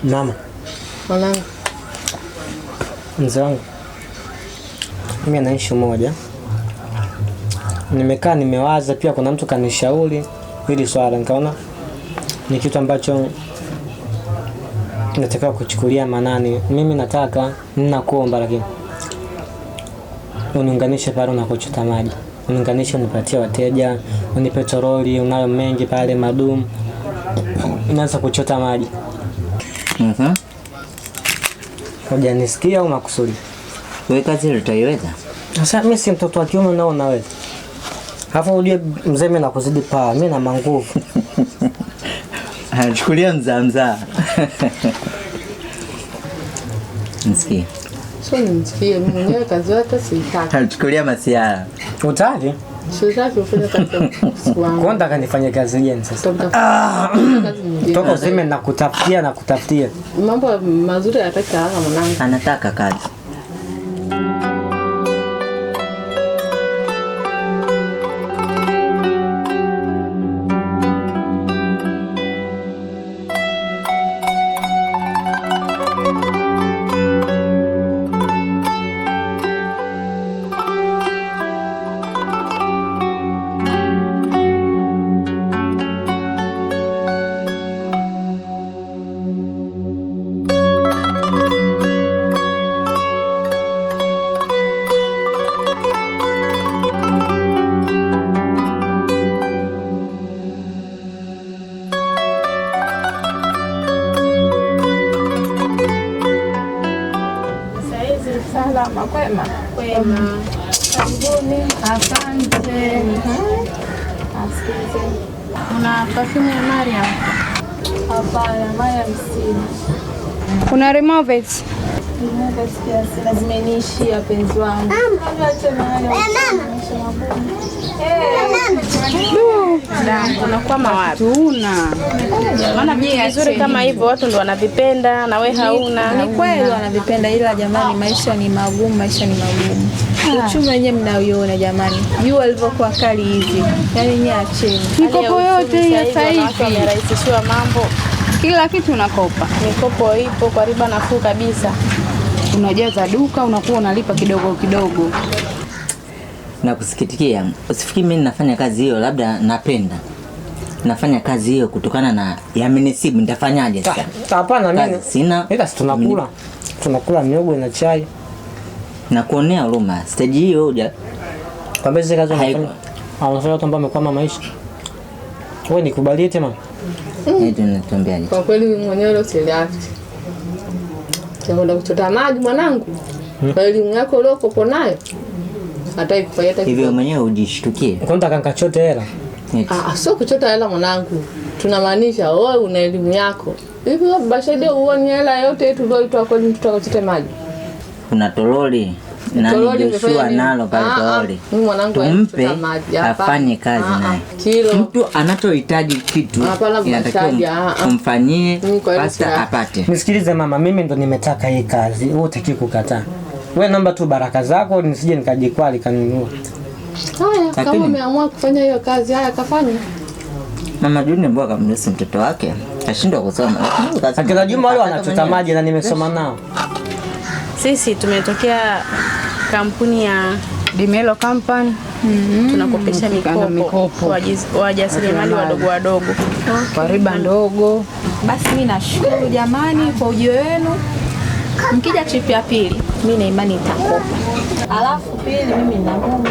Mama. Mwanangu. Mzee wangu. Mimi naishi moja. Nimekaa nimewaza, pia kuna mtu kanishauri hili swala, nikaona ni kitu ambacho nataka kuchukulia manani. Mimi nataka, ninakuomba lakini uniunganishe pale unakochota maji. Uniunganishe, unipatie wateja, unipe toroli, unayo mengi pale madumu. Unaanza kuchota maji. Hujanisikia au makusudi? Wewe kazi ile utaiweza? Sasa mimi si mtoto wa kiume nao naweza. Hapo uje mzee mimi nakuzidi paa, mimi na manguvu. Anachukulia mzaa. Nisikie. Sio nisikie, mimi mwenyewe kazi yote sitaki. Anachukulia masiara. Utaki? Sitaki ufanye kazi wangu. Kwanza kanifanye kazi gani sasa? Toka useme nakutafutia. Mambo mazuri yanataka mwanangu. Anataka kazi. Salama, kwema. Karibuni. Asante. Asante. Kuna perfume ya Mariam? Hapana, Mariam sina. Kuna removers? Removers pia sina, zimenishia penzi wangu. Unakuwa mawapi? Maana vitu vizuri kama hivyo watu ndio wanavipenda na wewe hauna. Ni kweli wanavipenda, ila jamani maisha ni magumu. Uchumi wenyewe mnauona jamani. Jua lilivyokuwa kali hivi. Yaani niacheni. Mikopo yote ya sasa hivi yamerahisishwa mambo. Kila kitu unakopa. Mikopo ipo kwa riba nafuu kabisa. Unajaza duka unakuwa unalipa kidogo kidogo. Na kusikitikia, usifikiri mimi nafanya kazi hiyo labda napenda. Nafanya kazi hiyo kutokana na yamenisibu, nitafanyaje sasa? Hapana mimi sina. Ila tunakula miogo na chai. Na kuonea huruma. Stage hiyo hoja. Kwamba hizo kazi unafanya. Anafanya watu ambao wamekwama maisha. Wewe nikubalie tena. Ndio natuambiaje? Kwa kweli mimi mwenyewe leo siliachi. Ndio kuchota maji mwanangu. Kwa elimu yako leo uko nayo. Hata ikufanyata hivyo mwenyewe ujishtukie. Kwanza kankachote hela. Sio kuchota hela mwanangu. Tunamaanisha wewe una elimu yako. Hivyo bashade uone hela yote tulioitoa kwa nini tutakochote maji. Kuna toroli na Joshua nalo pale toroli. Mimi mwanangu tumpe afanye kazi naye. Mtu anachohitaji kitu inatakiwa umfanyie pasta apate. Nisikilize mama, mimi ndo nimetaka hii kazi. Wewe utaki kukataa. Wewe namba tu baraka zako nisije nikajikwali kanunua. Haya, kama umeamua kufanya hiyo kazi, haya kafanya. Mama Juni mbona kamlesi mtoto wake? Ashindwa kusoma. Akina Juma wale wanachota maji na nimesoma nao. Sisi tumetokea kampuni ya Dimelo Company. Tunakopesha mikopo kwa wajasiriamali wadogo. Kwa riba ndogo. Basi mimi nashukuru jamani kwa ujio wenu. Mkija trip ya pili, mimi na imani nitakopa. Alafu pili mimi nina mume,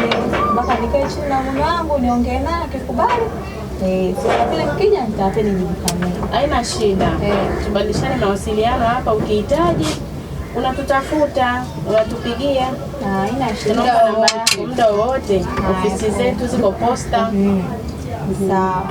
mpaka nikae chini na mume wangu niongee naye akikubali. Sasa pili mkija nitawapeni jibu kamili. Haina shida. Tubadilishane mawasiliano hapa, ukihitaji unatutafuta, unatupigia. Haina shida, muda wote. Ofisi zetu ziko Posta. Sawa.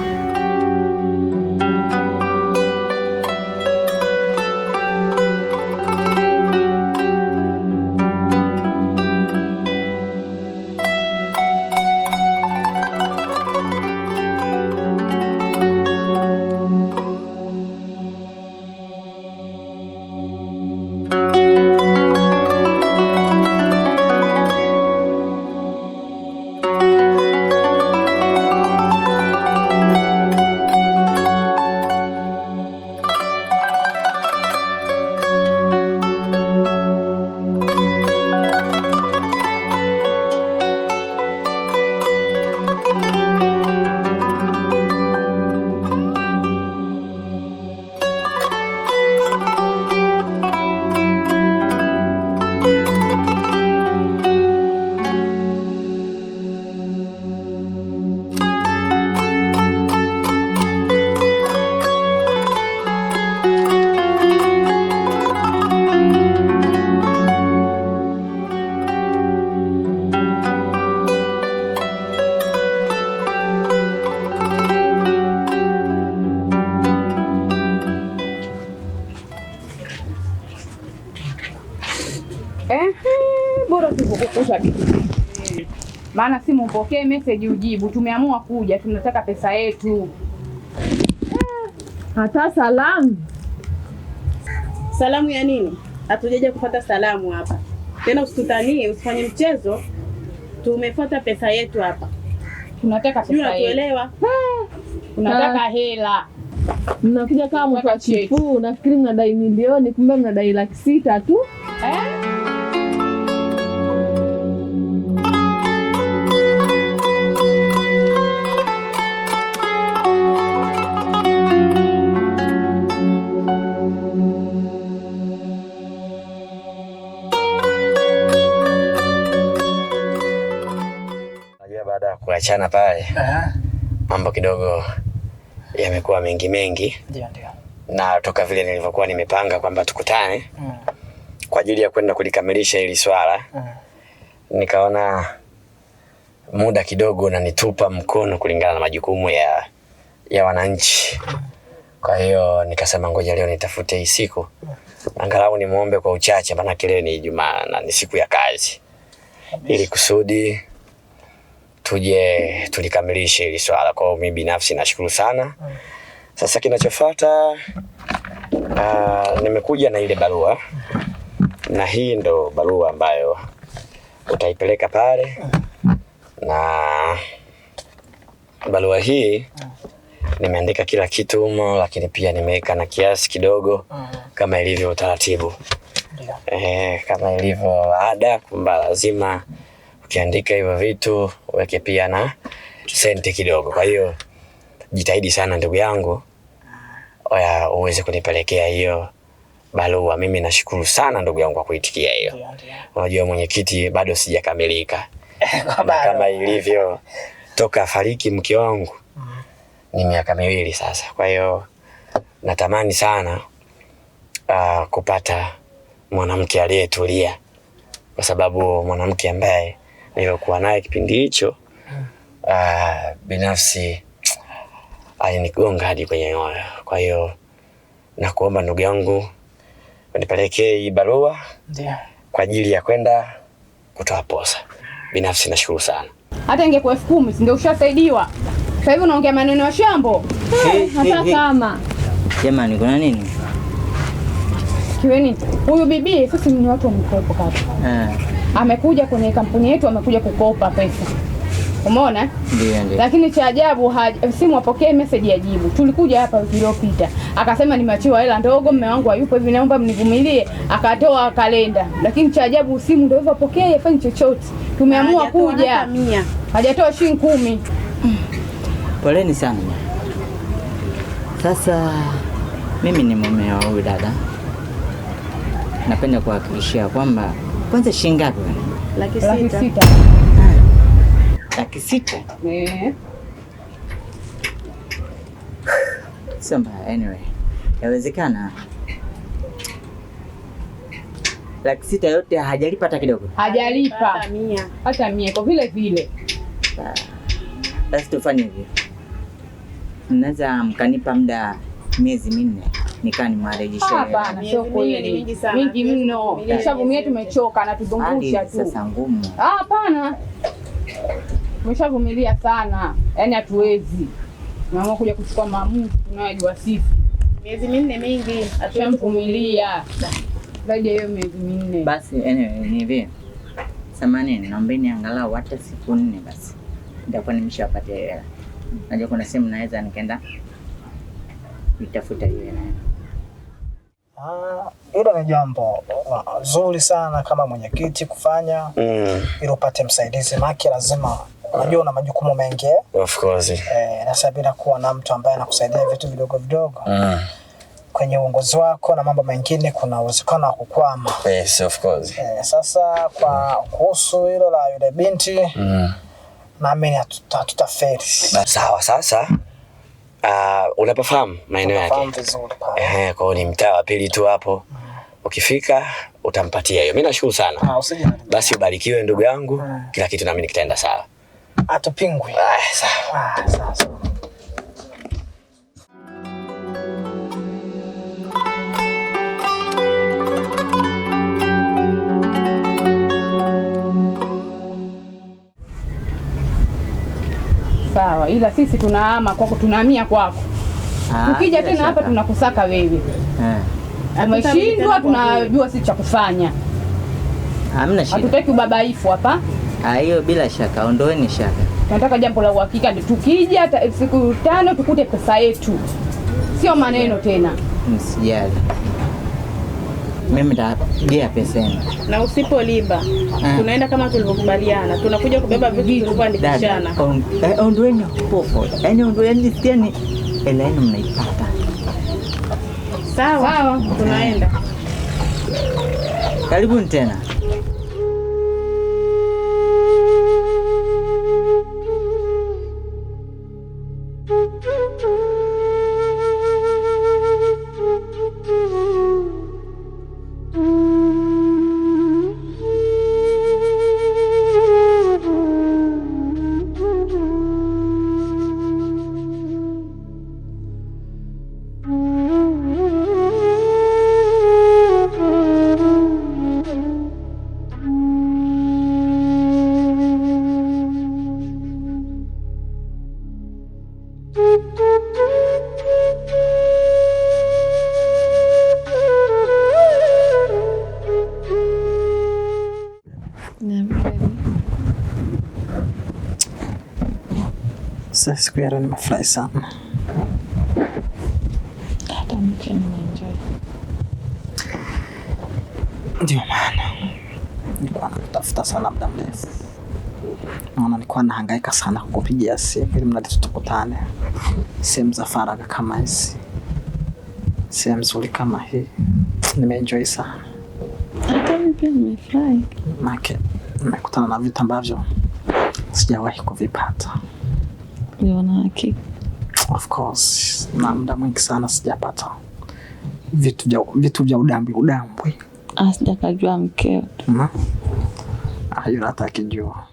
bora tukukukuta bibi. Maana simu mpokee message ujibu. Tumeamua kuja, tunataka pesa yetu. Hata salamu. Salamu ya nini? Hatujaja kupata salamu hapa. Tena usitutanie, usifanye mchezo. Tumefuata pesa yetu hapa. Tunataka pesa yetu. Unatuelewa? Tunataka hela. Mnakuja kama mtu wa chifu, nafikiri mnadai milioni, kumbe mnadai 600,000 tu. Baada ya kuachana pale, mambo kidogo yamekuwa mengi. Ndio. Na toka vile nilivyokuwa nimepanga kwamba tukutane kwa ajili ya kwenda kulikamilisha hili swala, nikaona muda kidogo unanitupa mkono kulingana na majukumu ya wananchi. Kwa hiyo nikasema ngoja leo nitafute hii siku, angalau nimuombe kwa uchache, maana leo ni Ijumaa na ni siku ya kazi, ili kusudi tuje tulikamilishe hili swala. Kwa mimi binafsi nashukuru sana. Sasa kinachofuata, nimekuja na ile barua, na hii ndo barua ambayo utaipeleka pale, na barua hii nimeandika kila kitu humo, lakini pia nimeweka na kiasi kidogo kama ilivyo utaratibu. Kama ilivyo ada kwamba lazima ukiandika hivyo vitu uweke pia na senti kidogo. Kwa hiyo jitahidi sana ndugu yangu uweze kunipelekea hiyo barua. Mimi nashukuru sana ndugu yangu kwa kuitikia hiyo. Unajua mwenyekiti, bado sijakamilika. Kama ilivyo toka fariki mke wangu ni miaka 2 sasa. Kwa hiyo natamani sana kupata mwanamke aliyetulia, kwa sababu mwanamke ambaye nilikuwa naye kipindi hicho binafsi alinigonga hadi kwenye moyo. Kwa hiyo nakuomba ndugu yangu unipelekee hii barua kwa ajili ya kwenda kutoa posa. Binafsi nashukuru sana. Hata ingekuwa 10,000 ndio ushasaidiwa. Sasa hivi unaongea maneno ya shambo. Hata kama jamani, kuna nini? Kiweni huyu bibi sisi ni watu wa mkopo kaka. Amekuja kwenye kampuni yetu, amekuja kukopa pesa. Umeona? Ndio. Lakini cha ajabu simu apokee message ajibu. Tulikuja hapa wiki iliyopita. Akasema nimeachiwa hela ndogo, mume wangu hayupo hivi, naomba mnivumilie. Akatoa kalenda. Lakini cha ajabu simu ndio hivyo apokee, afanye chochote. Tumeamua kuja. Hajatoa shilingi 10. Poleni sana. Sasa mimi ni mume wa huyu dada. Napenda kuhakikishia kwamba kwanza shilingi ngapi? 600,000. 600,000? Samba, anyway. Yawezekana 600,000 yote hajalipa hata kidogo. Hajalipa hata 100 kwa vile vile. Basi tufanye hivi. Mnaweza mkanipa muda miezi 4 nikani mwarejeshe. Hapana, sio kweli. Mingi mno. Nishavumilia, tumechoka na tudungusha tu. Sasa ngumu. Hapana. Tumeshavumilia sana. Yaani hatuwezi. Tunaamua kuja kuchukua maamuzi tunayojua sisi. Miezi 4 mingi, hatuvumilia. Zaidi ya hiyo miezi 4. Basi anyway, ni hivi. Samanini, naombeni angalau hata siku 4 basi. Nitakuwa nimeshapatia hela. Najua kuna sehemu naweza nikaenda nitafuta hiyo hela. Hilo ni jambo zuri sana kama mwenyekiti kufanya ili upate msaidizi, maki lazima unajua una majukumu mengi. Of course. Na sasa bila kuwa na mtu ambaye anakusaidia vitu vidogo vidogo kwenye uongozi wako na mambo mengine, kuna uwezekano wa kukwama. Yes, of course. Sasa kwa kuhusu hilo la yule binti naamini tutafeli. Sawa. Sasa unapafahamu maeneo yake? Kwa hiyo ni mtaa wa pili tu hapo. Ukifika utampatia hiyo. Mimi nashukuru sana. Basi ubarikiwe ndugu yangu. Kila kitu naamini kitaenda sawa. Atupingwe. Sawa. Sawa. ila sisi tunahama kwako, tunahamia kwako. Tukija tena hapa tunakusaka wewe. Umeshindwa, tunajua sisi cha kufanya. Hamna shida. Hatutaki ubabaifu hapa. Hiyo bila shaka, ondoeni shaka. Tunataka jambo la uhakika, tukija siku 5 tukute pesa yetu. Sio maneno tena. Msijali. Mimi nitagia pesa yenu. Na usipolipa tunaenda kama tulivyokubaliana. Tunakuja kubeba vitu tulivyoandikishana. Ondoeni popo. Yaani ondoeni tena. Hela yenu mnaipata. Sawa, tunaenda. Karibuni tena. Siku ya leo nimefurahi sana. Hata mimi nimeenjoy. Ndio maana nilikuwa nakutafuta sana muda mrefu. Naona nilikuwa nahangaika sana kukupigia simu ili mradi tukutane. Sehemu za faragha kama hizi. Sehemu nzuri kama hii. Nimeenjoy sana. Hata mimi pia nimefurahi. Make nimekutana na vitu ambavyo sijawahi kuvipata. Niona hakika. Of course, na muda mwingi sana sijapata vitu vya udambwi. Sijakajua mkeo tu. Yule hata akijua.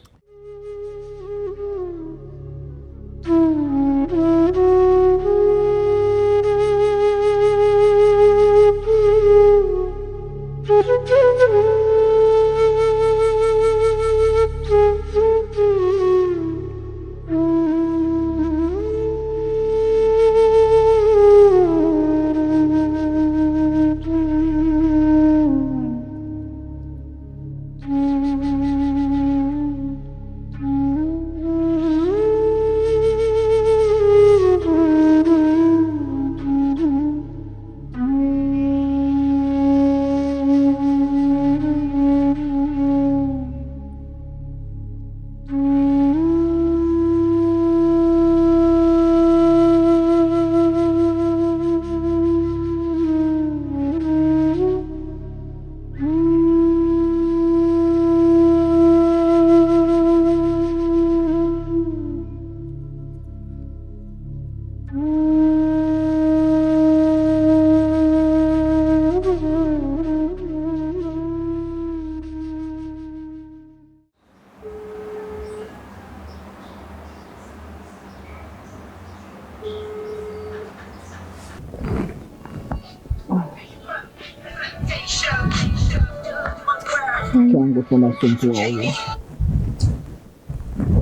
Kiwango kinasumbua huyo.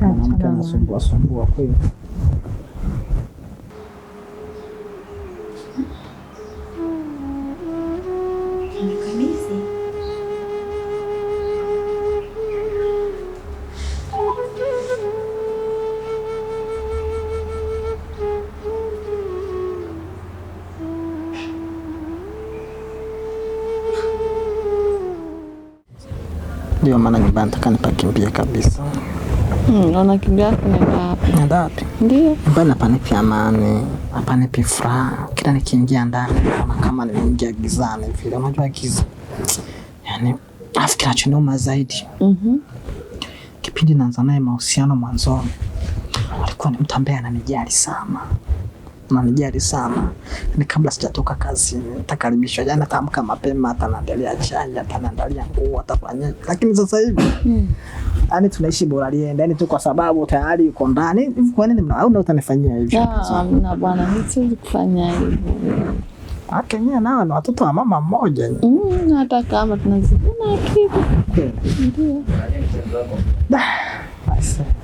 Mwanamke anasumbua kweli. Ndio maana nyumbani nataka nipakimbie kabisa. Unakimbia wapi? Nenda wapi? Ndio. Nyumbani hapanipi amani, hapanipi furaha. Kila nikiingia ndani naona kama nimeingia gizani vile. Unajua giza. Yaani afu kinachoniuma zaidi. Kipindi naanza naye mahusiano mwanzoni, alikuwa ni mtu ambaye ananijali sana. Ni kabla sijatoka kazini, nitakaribishwa jana, ataamka mapema, ataniandalia chai, ataniandalia nguo, atafanya. Lakini sasa hivi yani tunaishi bora liende, yani tu kwa sababu tayari uko ndani. Kwa nini au ndio utanifanyia hivyo? Na bwana, siwezi kufanya hivyo. Nyewe nao ni watoto wa mama mmoja. Hata kama tunazidi na akili. Ndio.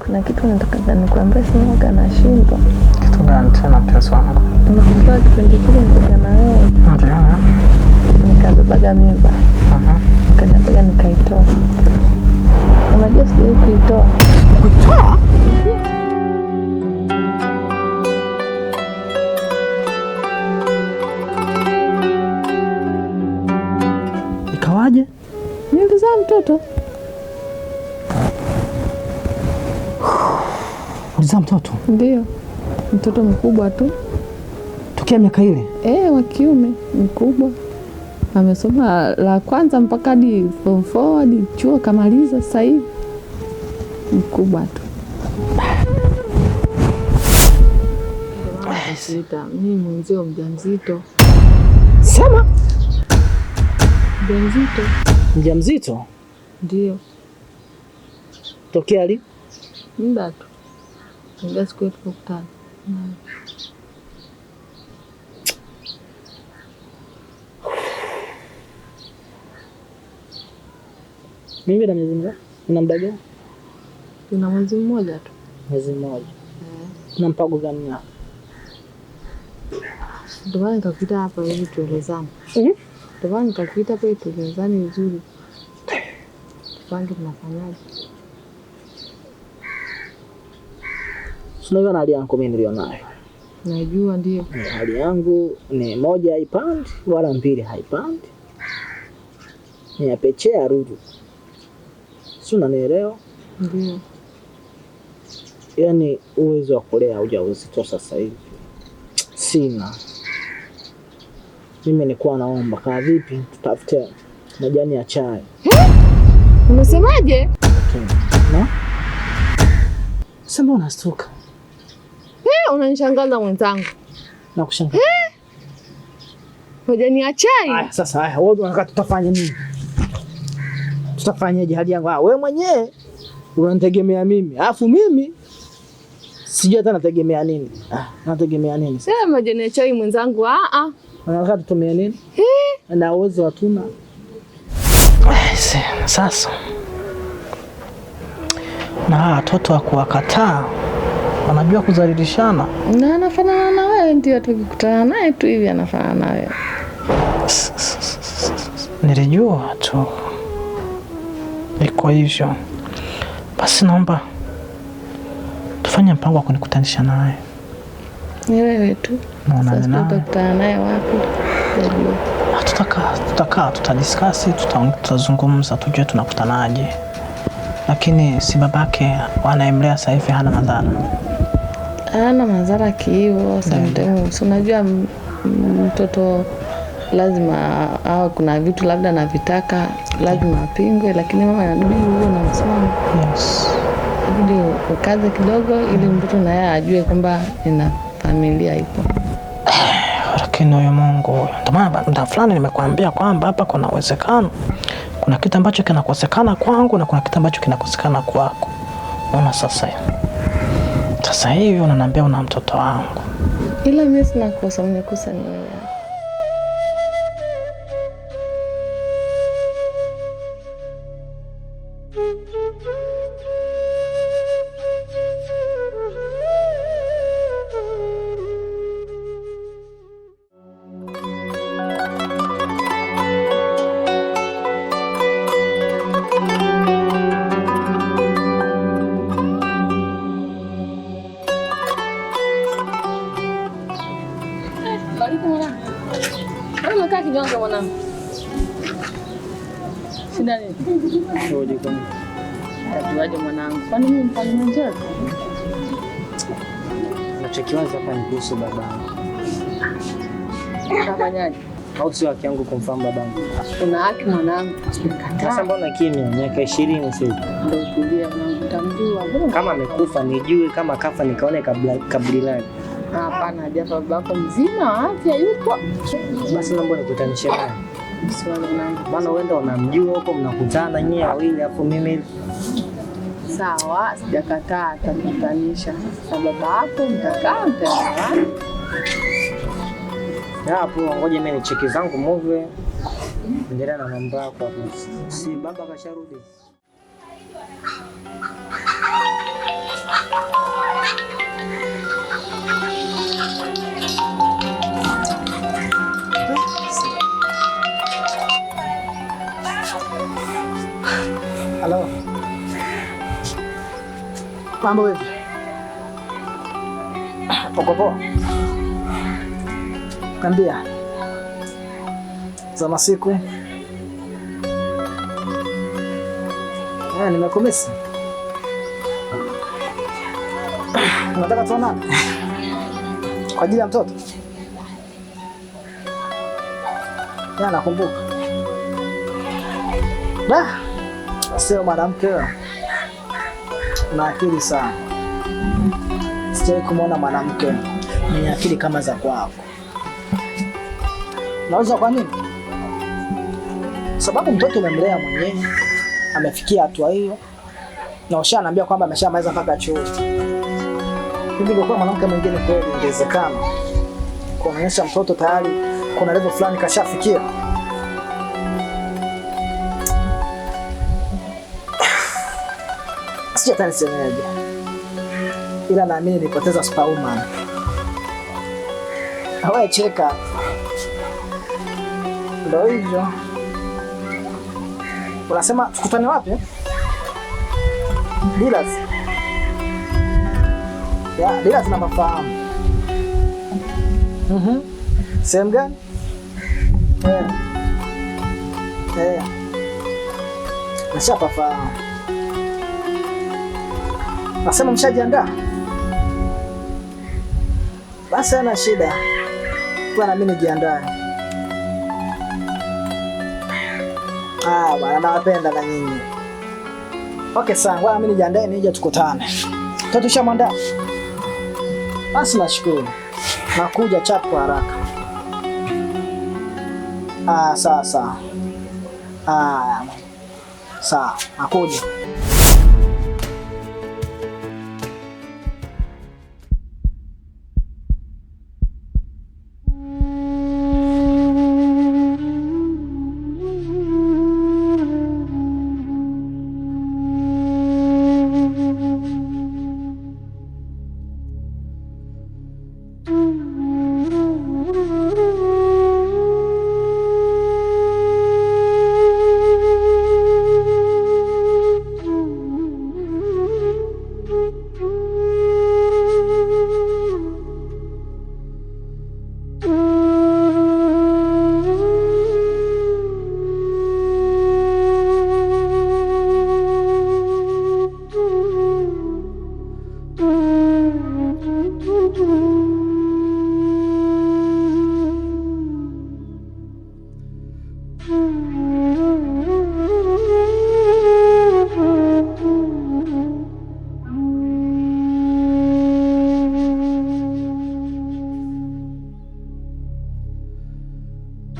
Kuna kitu nataka nikuambia, sema kana shindwa. Kitu gani tena mpenzi wangu? Unakumbuka kipindi kile nilikuwa na wewe? Ndio. Nikabebaga mimba. Nikaja nikaitoa. Unajua sijui kuitoa. Kuitoa? Ikawaje? Nilizaa mtoto. Ulizaa mtoto? Ndio. Mtoto mkubwa tu. Tokea miaka ile? Wa kiume mkubwa. Amesoma la kwanza mpaka hadi form 4 hadi chuo kamaliza sasa hivi. Mkubwa tu. Mimi mwenzio mjamzito. Sema? Mjamzito. Mjamzito? Ndio. Tokea lini? Muda tu. Ndio siku yetu kukutana. Mimi na miezi mingapi? Una muda gani? Una mwezi mmoja tu. Mwezi mmoja. Una mpango gani hapo? Ndio maana nikakuita hapa ili tuelezane. Ndio maana nikakuita hapa ili tuelezane vizuri. Tupange tunafanyaje. Unajua hali yangu mimi nilionayo. Najua ndio. Hali yangu ni moja haipandi wala mbili haipandi. Ni ya pechea rudi. Si unanielewa? Ndio. Yaani uwezo wa kulea ujauzito sasa hivi sina. Mimi nilikuwa naomba kaa vipi tutafute majani ya chai. Unasemaje? Na? Sema unastuka. Unanishangaza mwenzangu. Na kushangaza. Majani ya chai. Sasa wewe unataka tutafanya nini? Tutafanyaje hali yangu? Wewe mwenyewe unanitegemea mimi. Alafu mimi sijui hata nategemea nini. Nategemea nini? Sema majani ya chai mwenzangu. Unataka tutumie nini? Na uwezo hatuna. Sasa. Na watoto wa kuwakataa wanajua kudhalilishana. Na anafanana na wewe, ndio tukikutana naye tu hivi anafanana na wewe. Nilijua tu iko hivyo. Basi naomba tufanye mpango wa kunikutanisha naye. Ni wewe tu. Naona nani? Tutakutana naye wapi? Tutakaa, tutadiscuss, tutazungumza tujue tunakutanaje. Lakini si babake wanaemlea sasa hivi hana madhara. Hana madhara kiivo. Sometimes unajua mtoto lazima au kuna vitu labda anavitaka lazima apingwe, lakini mama anabidi uwe na msimamo. Yes. Inabidi ukaze kidogo ili mtoto naye ajue kwamba ina familia ipo. Lakini huyo Mungu, ndio maana muda fulani nimekuambia kwamba hapa kuna uwezekano. Kuna kitu ambacho kinakosekana kwangu na kuna kitu ambacho kinakosekana kwako. Unaona sasa hivi unaniambia una mtoto wangu. Ila mimi sina kosa, mwenye kosa ni wewe. Kinyonge mwanangu. Shida nini? Ngoja kwanza. Tatuaje mwanangu? Kwani mimi mfanye mwenyewe? Nachokiwaza hapa ni kuhusu babangu. Utafanyaje? Au sio haki yangu kumfahamu babangu? Una haki mwanangu. Sasa mbona kimya miaka 20 sasa? Ndio kulia mwanangu, tamjua. Kama amekufa nijue, kama kafa nikaone kaburi lake. Hapana, hajafa, babako mzima, afya yupo. Basi naomba nikutanishe naye. Swali mwanangu. Maana uenda unamjua huko mnakutana nyewe wawili afu mimi. Sawa, sijakataa atakutanisha. Na babako mtakaa mtaelewana. Hapo ngoja mimi nicheki zangu movie. Endelea na mambo yako hapo. Si baba kasharudi. Mambo vipi? Uko poa? Kambia. Za masiku. Nimekumisi. Unataka tuonane? Kwa ajili ya mtoto? Nakumbuka. Sio mwanamke wewe. Una akili sana. Sijawahi kumwona mwanamke mwenye akili kama za kwako. Naweza kwa nini? Sababu mtoto umemlea mwenyewe, amefikia hatua hiyo, na ushaniambia kwamba ameshamaliza mpaka chuo. Hivi kwa mwanamke mwingine kweli ingewezekana kuonyesha mtoto tayari kuna level fulani kashafikia. Sija tani semeje. Ila naamini nilipoteza superwoman. Hawa cheka. Ndio hivyo. Unasema tukutane wapi? Dealers. Ya, dealers na mafahamu. Sehemu gani? Nishapafahamu. Nasema mshajiandaa? Basi hana shida. Kwa na mimi nijiandae. Bwana nawapenda na nyinyi. Okay sawa, ngoja mimi nijiandae nije tukutane. Mtoto ushamwandaa? Basi nashukuru. Nakuja chat kwa haraka. Sawa. Sawa, nakuja.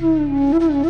Mm-hmm.